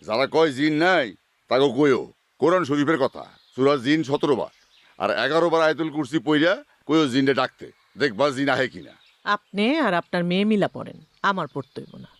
যারা কয় জিন নাই তাকে কইও কোরআন শরীফের কথা সূরা জিন 17 বার আর 11 বার আয়াতুল কুরসি পইরা কইও জিনরে ডাকতে দেখবা জিন আহে কিনা। আপনি আর আপনার মেয়ে মিলা পড়েন, আমার পড়তে হইব না।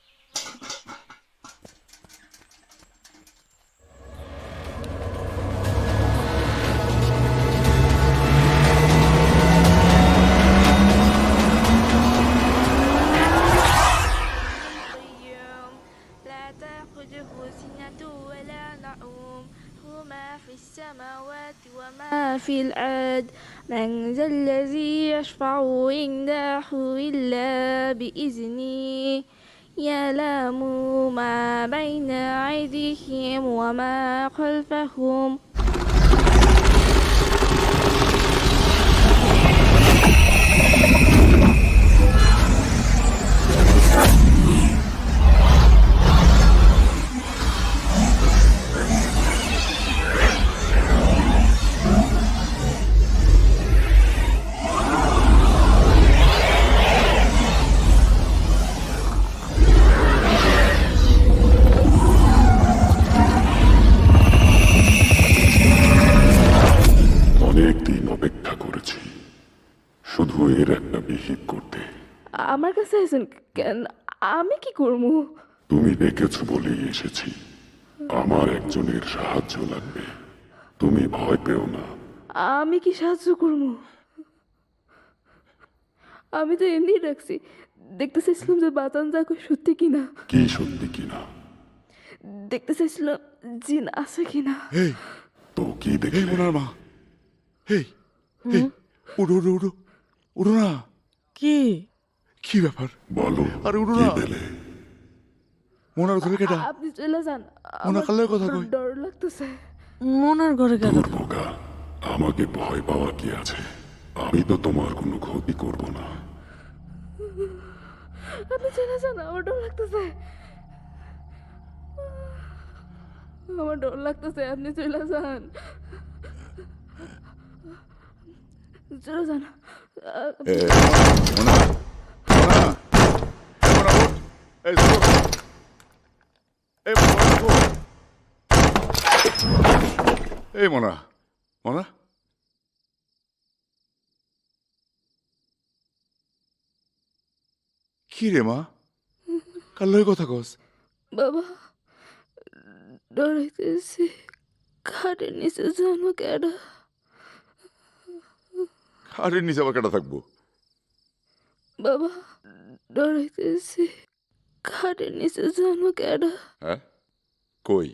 لا تأخذه سنة ولا نوم له ما في السماوات وما في الأرض من ذا الذي يشفع عنده إلا بإذنه يعلم ما بين أيديهم وما خلفهم অনেকদিন অপেক্ষা করেছি শুধু এর একটা বিহিত করতে। আমার কাছে আছেন কেন? আমি কি করবো? তুমি ডেকেছো বলেই এসেছি। আমার একজনের সাহায্য লাগবে, তুমি ভয় পেও না। আমি কি সাহায্য করবো? আমি তো এমনি রাখছি, দেখতে চাইছিলাম যে বাতান যা কই সত্যি কিনা। কি সত্যি কিনা? দেখতে চাইছিলাম জিন আছে কিনা। এই তো কি এই দেখলে? মোনার মা, এই এই উড়ো উড়ো উড়ো উড়ো না। কি কি ব্যাপার? বলো, আরে উড়ো কি না। পেলে? মোনার ঘরে কেটা? আপনি চলে যান, ওনা আমার কালের কথা কই। ডর লাগতেছে। মনের ঘরে গেল? দুর্বোকা, আমাকে ভয় পাওয়ার কি আছে? আমি তো তোমার কোনো ক্ষতি করব না। আপনি চলে যান, আমার ডর লাগতেছে। আমার ডর লাগতেছে, আপনি চলে যান। চলে যান। মোনা মোনা মোনা ওঠ। এই শোনো। এই মোনা ওঠ। এই মোনা মোনা কি রে মা, কার লগে কথা কস? বাবা, ডরাইতেছি। খাটের নিচে জানো কেডা? খাটের নিচে আবার কেটা থাকবো? বাবা, ডরাইতেছি। খাটের নিচে জানো কেডা? হ্যাঁ কই?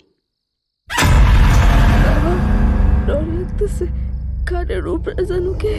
বাবা, ডর লাগতেছে। খাটের উপরে জানো কে?